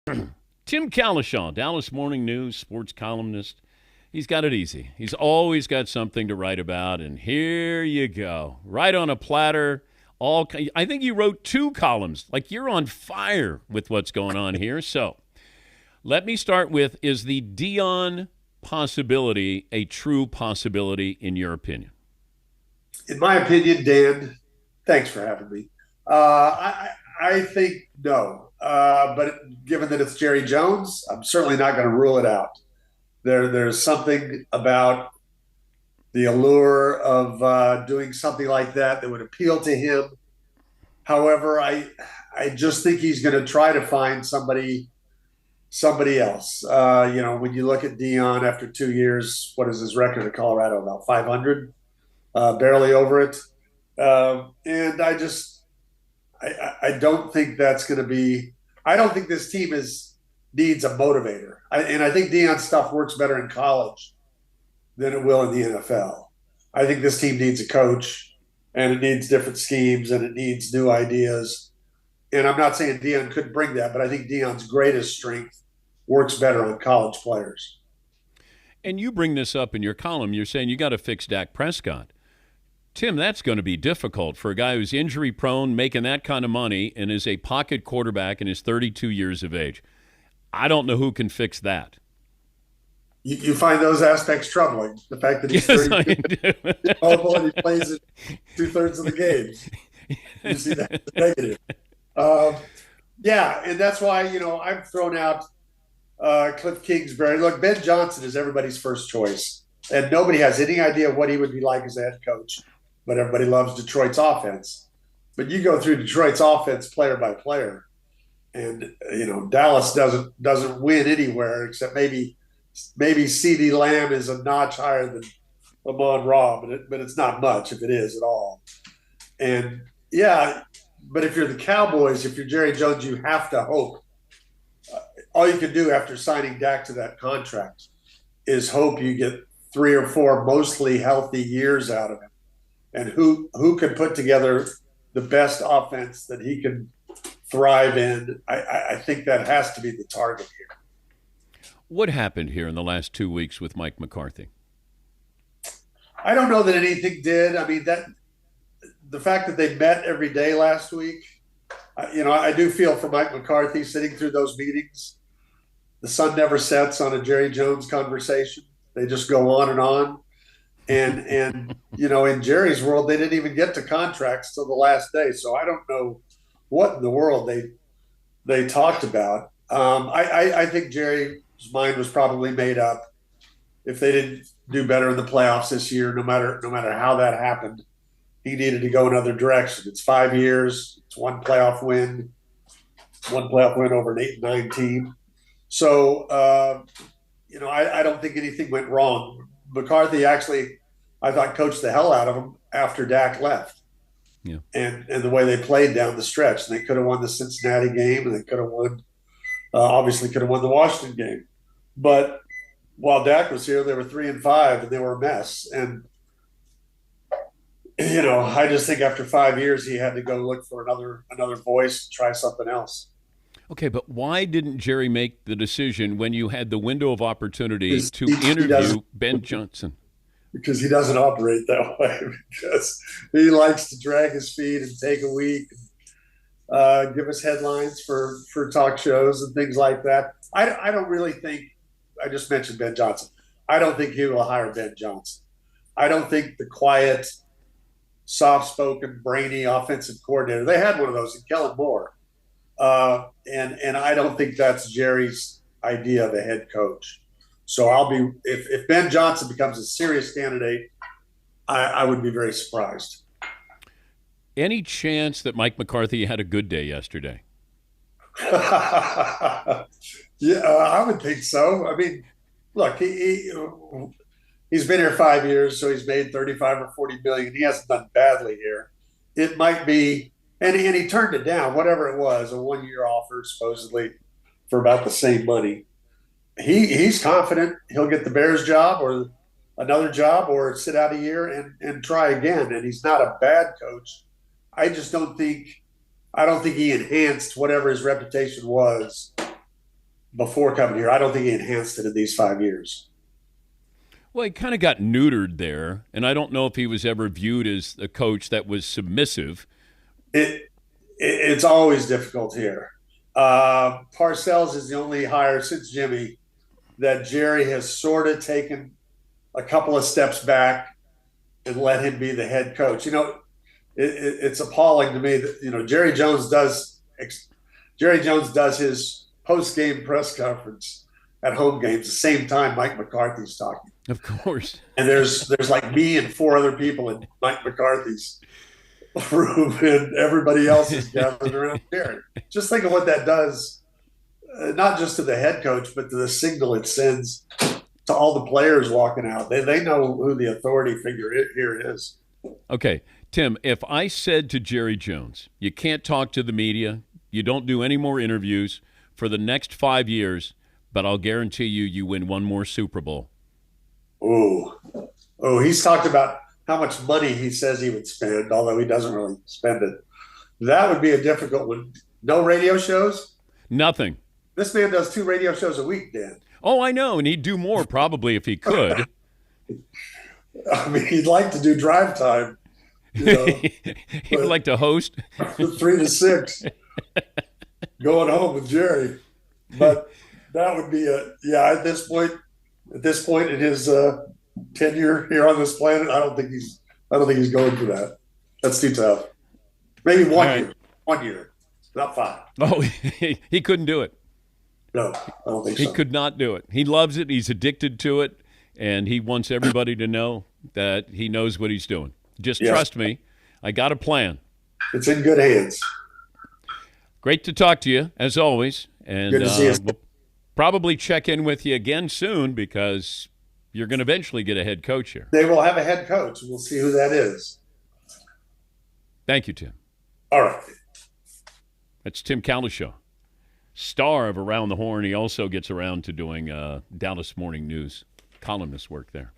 Tim Cowlishaw, Dallas Morning News sports columnist. He's got it easy. He's always got something to write about, and here you go. Right on a platter. I think you wrote 2 columns. Like, you're on fire with what's going on here. So let me start with, is the Dion possibility a true possibility in your opinion? In my opinion, Dan, thanks for having me. I think no. But given that it's Jerry Jones, I'm certainly not going to rule it out. There's something about the allure of doing something like that would appeal to him. However, I just think he's going to try to find somebody else. When you look at Dion after 2 years, what is his record at Colorado? About 500, barely over it. And I don't think that's going to be. I don't think this team needs a motivator. I think Dion's stuff works better in college than it will in the NFL. I think this team needs a coach, and it needs different schemes, and it needs new ideas. And I'm not saying Dion couldn't bring that, but I think Dion's greatest strength works better on college players. And you bring this up in your column. You're saying you got to fix Dak Prescott. Tim, that's going to be difficult for a guy who's injury prone, making that kind of money, and is a pocket quarterback and is 32 years of age. I don't know who can fix that. You find those aspects troubling. The fact that he's 32 mobile and he plays it 2/3 of the games. You see that as a negative. Yeah, and that's why, I've thrown out Cliff Kingsbury. Look, Ben Johnson is everybody's first choice, and nobody has any idea what he would be like as a head coach. But everybody loves Detroit's offense. But you go through Detroit's offense player by player, and Dallas doesn't win anywhere except maybe CeeDee Lamb is a notch higher than Amon Ra, but it's not much if it is at all. And yeah, but if you're the Cowboys, if you're Jerry Jones, you have to hope. All you can do after signing Dak to that contract is hope you get 3 or 4 mostly healthy years out of him. And who can put together the best offense that he can thrive in? I think that has to be the target here. What happened here in the last 2 weeks with Mike McCarthy? I don't know that anything did. I mean, the fact that they met every day last week, I do feel for Mike McCarthy sitting through those meetings. The sun never sets on a Jerry Jones conversation. They just go on and on. And in Jerry's world, they didn't even get to contracts till the last day. So I don't know what in the world they talked about. I think Jerry's mind was probably made up. If they didn't do better in the playoffs this year, no matter how that happened, he needed to go another direction. It's 5 years. It's one playoff win over an 8-9 team. So I don't think anything went wrong. McCarthy actually, I thought, coached the hell out of him after Dak left. Yeah. And the way they played down the stretch. And they could have won the Cincinnati game, and they could have won, obviously could have won the Washington game. But while Dak was here, they were 3-5, and they were a mess. And, I just think after 5 years, he had to go look for another voice and try something else. Okay, but why didn't Jerry make the decision when you had the window of opportunity to interview Ben Johnson? Because he doesn't operate that way. Because he likes to drag his feet and take a week, and give us headlines for talk shows and things like that. I don't really think. I just mentioned Ben Johnson. I don't think he will hire Ben Johnson. I don't think the quiet, soft-spoken, brainy offensive coordinator. They had one of those in Kellen Moore. And I don't think that's Jerry's idea of a head coach. So if Ben Johnson becomes a serious candidate, I would be very surprised. Any chance that Mike McCarthy had a good day yesterday? Yeah, I would think so. I mean, look, he's been here 5 years, so he's made 35 or 40 million. He hasn't done badly here. It might be. And he turned it down, whatever it was, a 1-year offer supposedly for about the same money. He's confident he'll get the Bears job or another job or sit out a year and try again. And he's not a bad coach. I don't think he enhanced whatever his reputation was before coming here. I don't think he enhanced it in these 5 years. Well, he kind of got neutered there, and I don't know if he was ever viewed as a coach that was submissive. It's always difficult here. Parcells is the only hire since Jimmy that Jerry has sort of taken a couple of steps back and let him be the head coach. It's appalling to me that Jerry Jones does his post-game press conference at home games the same time Mike McCarthy's talking. Of course. And there's like me and 4 other people in Mike McCarthy's room, and everybody else is gathered around Jerry. Just think of what that does, not just to the head coach, but to the signal it sends to all the players walking out. They know who the authority figure here is. Okay, Tim, if I said to Jerry Jones, you can't talk to the media, you don't do any more interviews for the next 5 years, but I'll guarantee you win one more Super Bowl. Oh, he's talked about how much money he says he would spend, although he doesn't really spend it. That would be a difficult one. No radio shows? Nothing. This man does 2 radio shows a week, Dan. Oh, I know, and he'd do more probably if he could. I mean, he'd like to do drive time. He'd like to host 3 to 6, going home with Jerry. But that would be at this point in his tenure here on this planet, I don't think he's going for that. That's too tough. Maybe 1 year, not 5. Oh, he couldn't do it. No, I don't think so. He could not do it. He loves it. He's addicted to it, and he wants everybody to know that he knows what he's doing. Just trust me. I got a plan. It's in good hands. Great to talk to you, as always. And good to see you. We'll probably check in with you again soon because you're going to eventually get a head coach here. They will have a head coach. We'll see who that is. Thank you, Tim. All right. That's Tim Cowlishaw, star of Around the Horn. He also gets around to doing Dallas Morning News columnist work there.